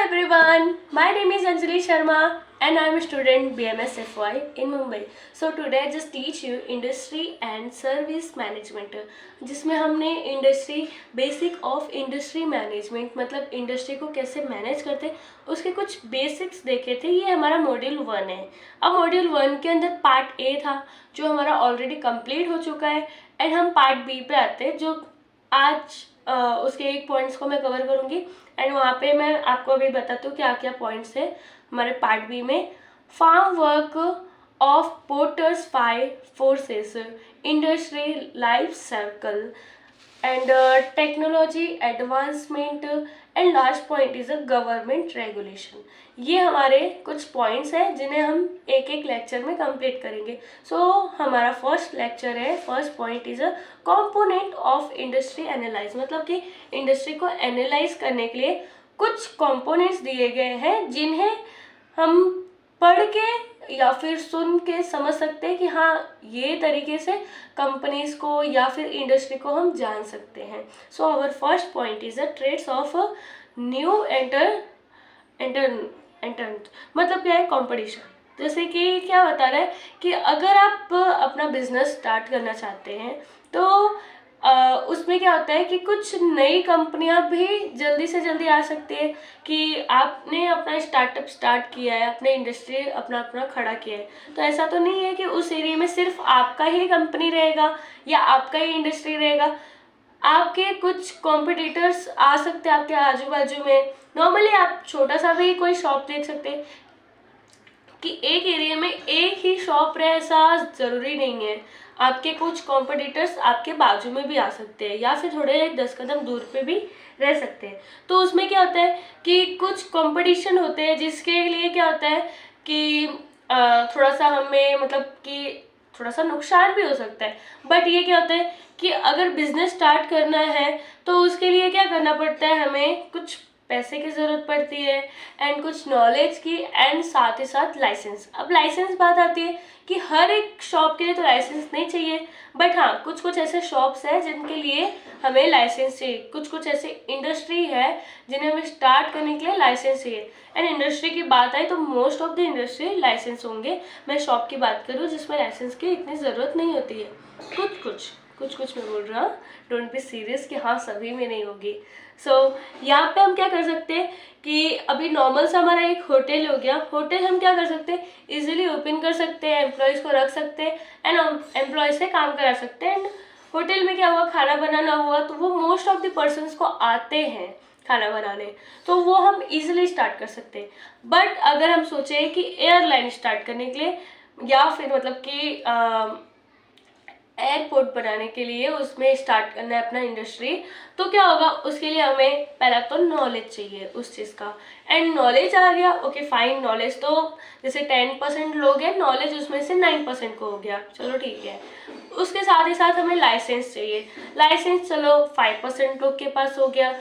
everyone, my name is Anjali Sharma and I am a student BMS FY in Mumbai. So today I just teach you industry and service management, जिसमें हमने industry basic of industry management मतलब industry को कैसे manage करते उसके कुछ basics देखे थे। ये हमारा मॉड्यूल 1 है। अब मॉड्यूल 1 के अंदर पार्ट ए था जो हमारा ऑलरेडी कंप्लीट हो चुका है एंड हम पार्ट बी पे आते हैं जो आज उसके एक पॉइंट्स को मैं कवर करूँगी एंड वहाँ पे मैं आपको अभी बताती हूँ क्या क्या पॉइंट्स है हमारे पार्ट बी में। Framework of Porter's 5 forces, industry life circle and technology advancement and last point is a government regulation. ये हमारे कुछ पॉइंट्स हैं जिन्हें हम एक एक लेक्चर में कंप्लीट करेंगे। सो हमारा फर्स्ट लेक्चर है, first point is a component of industry analyse, मतलब कि इंडस्ट्री को एनालाइज करने के लिए कुछ कंपोनेंट्स दिए गए हैं जिन्हें हम पढ़ के या फिर सुन के समझ सकते हैं कि हाँ ये तरीके से कंपनीज को या फिर इंडस्ट्री को हम जान सकते हैं। So our first point is the trades of new enter मतलब क्या है, कंपटीशन। जैसे कि क्या बता रहा है कि अगर आप अपना बिजनेस स्टार्ट करना चाहते हैं तो उसमें क्या होता है कि कुछ नई कंपनियां भी जल्दी से जल्दी आ सकती है कि आपने अपना स्टार्टअप स्टार्ट किया है, अपने इंडस्ट्री अपना अपना खड़ा किया है, तो ऐसा तो नहीं है कि उस एरिया में सिर्फ आपका ही कंपनी रहेगा या आपका ही इंडस्ट्री रहेगा। आपके कुछ कॉम्पिटिटर्स आ सकते हैं आपके आजू बाजू में। नॉर्मली आप छोटा सा भी कोई शॉप देख सकते हैं कि एक एरिया में एक ही शॉप रहे, ऐसा ज़रूरी नहीं है। आपके कुछ कॉम्पिटिटर्स आपके बाजू में भी आ सकते हैं या फिर थोड़े 10 कदम दूर पे भी रह सकते हैं। तो उसमें क्या होता है कि कुछ कंपटीशन होते हैं जिसके लिए क्या होता है कि थोड़ा सा हमें मतलब कि थोड़ा सा नुकसान भी हो सकता है। बट ये क्या होता है कि अगर बिजनेस स्टार्ट करना है तो उसके लिए क्या करना पड़ता है, हमें कुछ पैसे की ज़रूरत पड़ती है एंड कुछ नॉलेज की एंड साथ ही साथ लाइसेंस। अब लाइसेंस बात आती है कि हर एक शॉप के लिए तो लाइसेंस नहीं चाहिए, बट हाँ कुछ कुछ ऐसे शॉप्स हैं जिनके लिए हमें लाइसेंस चाहिए, कुछ कुछ ऐसे इंडस्ट्री है जिन्हें हमें स्टार्ट करने के लिए लाइसेंस चाहिए। एंड इंडस्ट्री की बात आई तो most of the industry license होंगे। मैं शॉप की बात करूँ जिसमें लाइसेंस की इतनी ज़रूरत नहीं होती है, कुछ कुछ मैं बोल रहा हूँ, डोंट बी सीरियस कि हाँ सभी में नहीं होगी। सो यहाँ पे हम क्या कर सकते हैं कि अभी नॉर्मल सा हमारा एक होटल हो गया, होटल हम क्या कर सकते हैं इजीली ओपन कर सकते हैं, एम्प्लॉयज़ को रख सकते हैं एंड एम्प्लॉय से काम करा सकते हैं। एंड होटल में क्या हुआ, खाना बनाना हुआ तो वो मोस्ट ऑफ द पर्सनस को आते हैं खाना बनाने, तो वो हम इजीली स्टार्ट कर सकते हैं। बट अगर हम सोचें कि एयरलाइन स्टार्ट करने के लिए या फिर मतलब कि एयरपोर्ट बनाने के लिए उसमें स्टार्ट करना है अपना इंडस्ट्री, तो क्या होगा, उसके लिए हमें पहला तो नॉलेज चाहिए उस चीज़ का। एंड नॉलेज आ गया, ओके फाइन, नॉलेज तो जैसे 10% लोग हैं, नॉलेज उसमें से 9% को हो गया, चलो ठीक है। उसके साथ ही साथ हमें लाइसेंस चाहिए, लाइसेंस चलो 5% लोग के पास हो गया,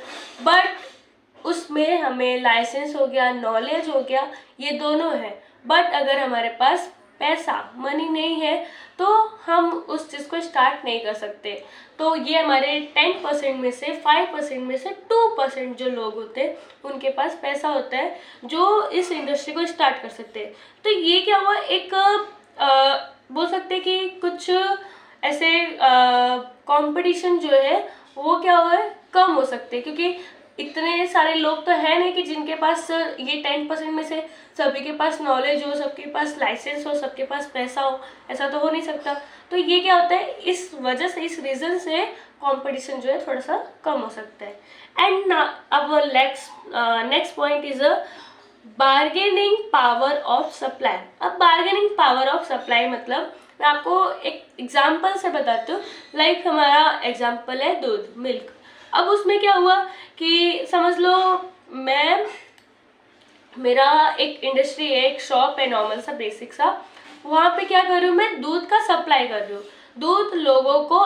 बट उसमें हमें लाइसेंस हो गया, नॉलेज हो गया, ये दोनों है। बट अगर हमारे पास पैसा मनी नहीं है तो हम उस चीज़ को स्टार्ट नहीं कर सकते। तो ये हमारे 10% में से 5% में से 2% जो लोग होते हैं उनके पास पैसा होता है जो इस इंडस्ट्री को स्टार्ट कर सकते हैं। तो ये क्या हुआ, एक बोल सकते हैं कि कुछ ऐसे कंपटीशन जो है वो क्या हुआ है, कम हो सकते हैं, क्योंकि इतने सारे लोग तो है नहीं कि जिनके पास ये 10% में से सभी के पास नॉलेज हो, सबके पास लाइसेंस हो, सबके पास पैसा हो, ऐसा तो हो नहीं सकता। तो ये क्या होता है, इस वजह से, इस रीज़न से कंपटीशन जो है थोड़ा सा कम हो सकता है। एंड अब next point is a bargaining power of supply. अब बार्गेनिंग पावर ऑफ सप्लाई मतलब मैं आपको एक एग्जाम्पल से बताती हूँ। लाइक हमारा एग्जाम्पल है दूध, मिल्क। अब उसमें क्या हुआ कि समझ लो मेरा एक इंडस्ट्री है, एक शॉप है नॉर्मल सा बेसिक सा, वहाँ पे क्या कर रही हूँ, मैं दूध का सप्लाई कर रही हूँ, दूध लोगों को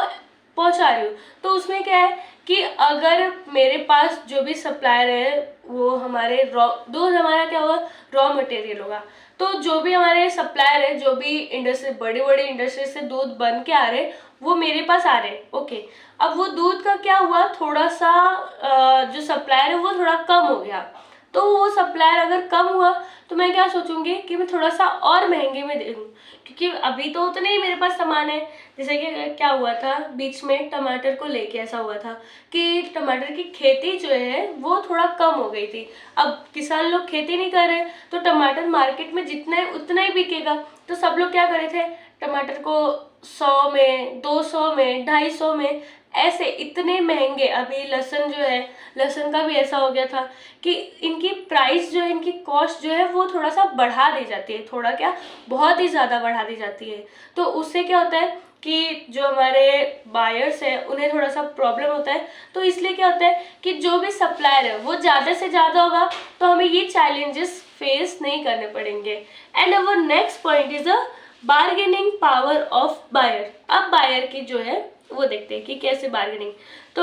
पहुँचा रही हूँ। तो उसमें क्या है कि अगर मेरे पास जो भी सप्लायर है वो हमारे दूध हमारा क्या होगा, रॉ मटेरियल होगा। तो जो भी हमारे सप्लायर है, जो भी इंडस्ट्री, बड़ी बड़ी इंडस्ट्री से दूध बन के आ रहे वो मेरे पास आ रहे हैं, ओके। अब वो दूध का क्या हुआ, थोड़ा सा जो सप्लायर है वो थोड़ा कम हो गया, तो वो सप्लायर अगर कम हुआ तो मैं क्या सोचूंगी कि मैं थोड़ा सा और महंगे में दे दूँ, क्योंकि अभी तो उतने ही मेरे पास सामान है। जैसे कि क्या हुआ था बीच में टमाटर को लेके, ऐसा हुआ था कि टमाटर की खेती जो है वो थोड़ा कम हो गई थी। अब किसान लोग खेती नहीं कर रहे तो टमाटर मार्केट में जितना है उतना ही बिकेगा। तो सब लोग क्या करे थे, टमाटर को 100 में, 200 में, 250 में, ऐसे इतने महंगे। अभी लहसुन जो है, लहसुन का भी ऐसा हो गया था कि इनकी प्राइस जो है, इनकी कॉस्ट जो है वो थोड़ा सा बढ़ा दी जाती है, थोड़ा क्या बहुत ही ज़्यादा बढ़ा दी जाती है। तो उससे क्या होता है कि जो हमारे बायर्स हैं उन्हें थोड़ा सा प्रॉब्लम होता है। तो इसलिए क्या होता है कि जो भी सप्लायर है वो ज़्यादा से ज़्यादा होगा, तो हमें ये चैलेंजेस फेस नहीं करने पड़ेंगे। And our next point is a bargaining power of buyer. अब बायर की जो है वो देखते हैं कि कैसे बार्गेनिंग। तो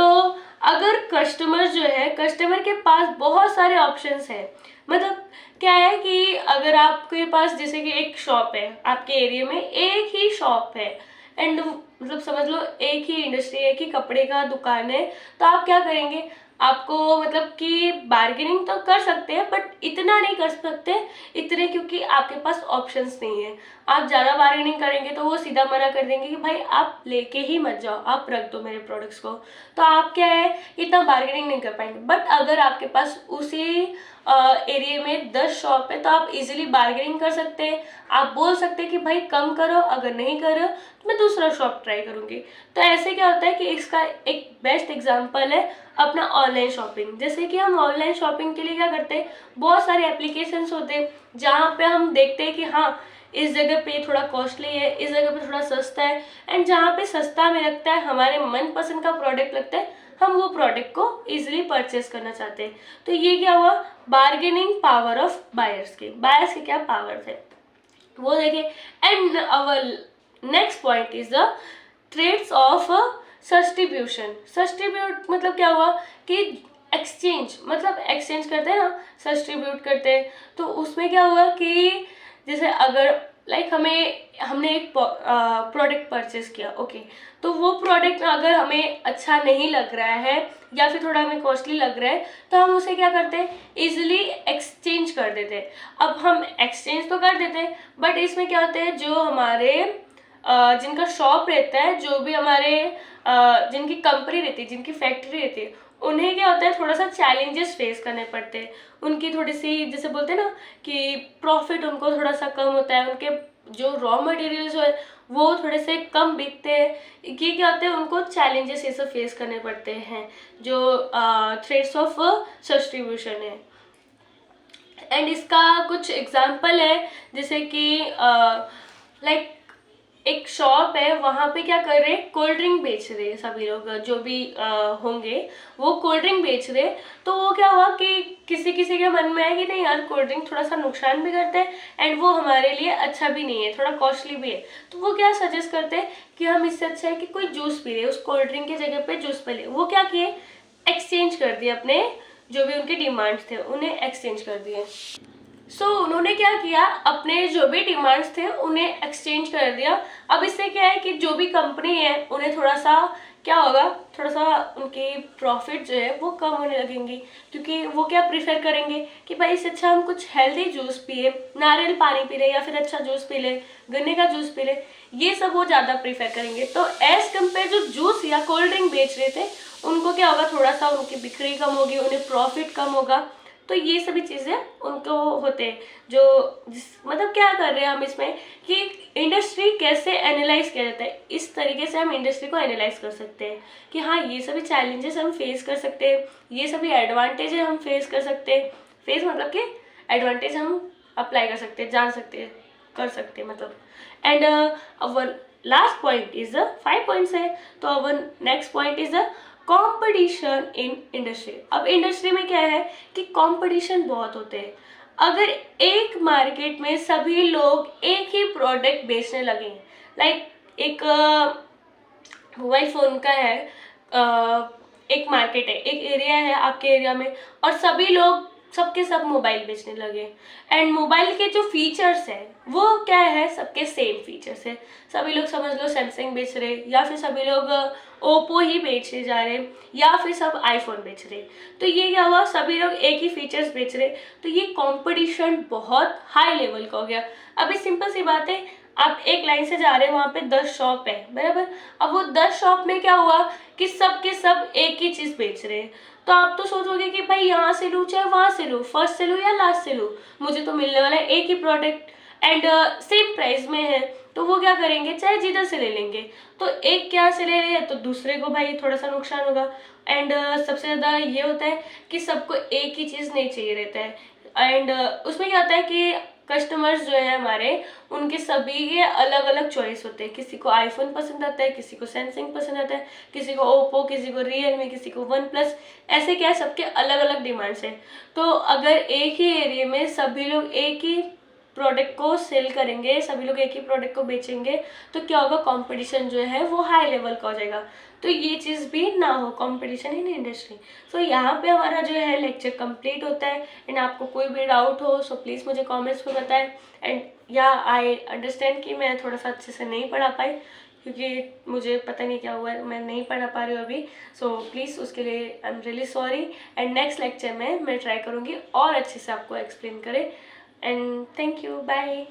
अगर कस्टमर जो है, कस्टमर के पास बहुत सारे ऑप्शंस हैं। मतलब क्या है कि अगर आपके पास जैसे कि एक शॉप है, आपके एरिया में एक ही शॉप है, एंड मतलब समझ लो एक ही इंडस्ट्री है कि कपड़े का दुकान है, तो आप क्या करेंगे, आपको मतलब कि बार्गेनिंग तो कर सकते हैं बट इतना नहीं कर सकते इतने, क्योंकि आपके पास ऑप्शंस नहीं है। आप ज़्यादा बार्गेनिंग करेंगे तो वो सीधा मना कर देंगे कि भाई आप लेके ही मत जाओ, आप रख दो मेरे प्रोडक्ट्स को। तो आप क्या है इतना बार्गेनिंग नहीं कर पाएंगे। बट अगर आपके पास उसी एरिया में 10 शॉप है तो आप इजीली बार्गेनिंग कर सकते हैं। आप बोल सकते हैं कि भाई कम करो, अगर नहीं करो तो मैं दूसरा शॉप ट्राई करूंगी। तो ऐसे क्या होता है कि इसका एक बेस्ट एग्जांपल है अपना ऑनलाइन शॉपिंग। जैसे कि हम ऑनलाइन शॉपिंग के लिए क्या करते हैं, बहुत सारे एप्लीकेशंस होते हैं जहाँ पे हम देखते हैं कि हाँ इस जगह पे थोड़ा कॉस्टली है, इस जगह पे थोड़ा सस्ता है, एंड जहाँ पे सस्ता हमें लगता है, हमारे मनपसंद का प्रोडक्ट लगता है, हम वो प्रोडक्ट को इजीली परचेस करना चाहते हैं। तो ये क्या हुआ, बार्गेनिंग पावर ऑफ बायर्स के क्या पावर थे वो देखे। And our next point is the trades of substitution. Substitute मतलब क्या हुआ कि एक्सचेंज, मतलब एक्सचेंज करते हैं ना, सब्स्टिट्यूट करते हैं। तो उसमें क्या हुआ कि जैसे अगर लाइक हमने एक प्रोडक्ट परचेस किया, ओके, तो वो प्रोडक्ट अगर हमें अच्छा नहीं लग रहा है या फिर थोड़ा हमें कॉस्टली लग रहा है तो हम उसे क्या करते हैं, इजिली एक्सचेंज कर देते हैं। अब हम एक्सचेंज तो कर देते हैं बट इसमें क्या होता है, जो हमारे जिनका शॉप रहता है, जो भी हमारे जिनकी कंपनी रहती है, जिनकी फैक्ट्री रहती है, उन्हें क्या होता है थोड़ा सा चैलेंजेस फेस करने पड़ते हैं। उनकी थोड़ी सी जैसे बोलते हैं ना कि प्रॉफिट उनको थोड़ा सा कम होता है, उनके जो रॉ मटेरियल्स है वो थोड़े से कम बिकते हैं। ये क्या होते हैं, उनको चैलेंजेस ये सब फेस करने पड़ते हैं, जो थ्रेड्स ऑफ सब्स्टिट्यूशन है। एंड इसका कुछ एग्जांपल है, जैसे कि लाइक एक शॉप है, वहाँ पे क्या कर रहे हैं, कोल्ड ड्रिंक बेच रहे हैं सभी लोग, जो भी होंगे वो कोल्ड ड्रिंक बेच रहे हैं। तो वो क्या हुआ कि किसी किसी के मन में है कि नहीं यार, कोल्ड ड्रिंक थोड़ा सा नुकसान भी करते हैं एंड वो हमारे लिए अच्छा भी नहीं है, थोड़ा कॉस्टली भी है। तो वो क्या सजेस्ट करते हैं कि हम इससे अच्छा है कि कोई जूस पी ले, उस कोल्ड ड्रिंक की जगह पे जूस पी ले। वो क्या किए, एक्सचेंज कर दिए, अपने जो भी उनके डिमांड्स थे उन्हें एक्सचेंज कर दिए। उन्होंने क्या किया, अपने जो भी डिमांड्स थे उन्हें एक्सचेंज कर दिया। अब इससे क्या है कि जो भी कंपनी है उन्हें थोड़ा सा क्या होगा, थोड़ा सा उनकी प्रॉफिट जो है वो कम होने लगेंगी, क्योंकि वो क्या प्रीफर करेंगे कि भाई इससे अच्छा हम कुछ हेल्दी जूस पिए, नारियल पानी पी ले या फिर अच्छा जूस पी ले, गन्ने का जूस पी ले, ये सब वो ज़्यादा प्रीफर करेंगे। तो एज कम्पेयर जो जूस या कोल्ड ड्रिंक बेच रहे थे उनको क्या होगा, थोड़ा सा उनकी बिक्री कम होगी, उन्हें प्रॉफिट कम होगा। तो ये सभी चीज़ें उनको होते हैं। जो मतलब क्या कर रहे हैं हम इसमें कि इंडस्ट्री कैसे एनालाइज किया जाता है, इस तरीके से हम इंडस्ट्री को एनालाइज कर सकते हैं कि हाँ ये सभी चैलेंजेस हम फेस कर सकते हैं, ये सभी एडवांटेज हम फेस कर सकते हैं। फेस मतलब कि एडवांटेज हम अप्लाई कर सकते हैं, जान सकते हैं, कर सकते हैं मतलब। And our last point is 5 points है, तो अवर next point is competition in industry. अब इंडस्ट्री में क्या है कि कंपटीशन बहुत होते हैं। अगर एक मार्केट में सभी लोग एक ही प्रोडक्ट बेचने लगे, लाइक एक मोबाइल फ़ोन का है, एक मार्केट है, एक एरिया है आपके एरिया में, और सभी लोग सबके सब मोबाइल बेचने लगे। एंड मोबाइल के जो फीचर्स है वो क्या है, सबके सेम फीचर्स है। सभी लोग समझ लो सैमसंग बेच रहे, या फिर सभी लोग ओप्पो ही बेचने जा रहे, या फिर सब आईफोन बेच रहे। तो ये क्या हुआ, सभी लोग एक ही फीचर्स बेच रहे, तो ये कंपटीशन बहुत हाई लेवल का हो गया। अभी सिंपल सी बात है, आप एक लाइन से जा रहे हैं, वहाँ पे 10 शॉप है बराबर। अब वो 10 शॉप में क्या हुआ कि सब के सब एक ही चीज़ बेच रहे हैं। तो आप तो सोचोगे कि भाई यहाँ से लूँ चाहे वहाँ से लूँ, फर्स्ट से लूँ या लास्ट से लूँ, मुझे तो मिलने वाला है एक ही प्रोडक्ट एंड सेम प्राइस में है। तो वो क्या करेंगे, चाहे जिधर से ले लेंगे। तो एक क्या से ले रहे हैं तो दूसरे को भाई थोड़ा सा नुकसान होगा। एंड सबसे ज़्यादा ये होता है कि सबको एक ही चीज़ नहीं चाहिए रहता है। एंड उसमें क्या होता है कि कस्टमर्स जो है हमारे, उनके सभी के अलग अलग चॉइस होते हैं। किसी को आईफोन पसंद आता है, किसी को सैमसंग पसंद आता है, किसी को ओप्पो, किसी को रियलमी, किसी को वन प्लस। ऐसे क्या है, सबके अलग अलग डिमांड्स हैं। तो अगर एक ही एरिया में सभी लोग एक ही प्रोडक्ट को सेल करेंगे, सभी लोग एक ही प्रोडक्ट को बेचेंगे, तो क्या होगा, कंपटीशन जो है वो हाई लेवल का हो जाएगा। तो ये चीज़ भी ना हो, कंपटीशन इन इंडस्ट्री। सो यहाँ पे हमारा जो है लेक्चर कंप्लीट होता है। एंड आपको कोई भी डाउट हो सो प्लीज़ मुझे कमेंट्स में बताएं। एंड या आई अंडरस्टैंड कि मैं थोड़ा सा अच्छे से नहीं पढ़ा पाई, क्योंकि मुझे पता नहीं क्या हुआ है, मैं नहीं पढ़ा पा रही हूँ अभी। सो प्लीज़ उसके लिए I am really sorry. And next lecture में मैं ट्राई करूँगी और अच्छे से आपको एक्सप्लेन करें। And thank you, bye.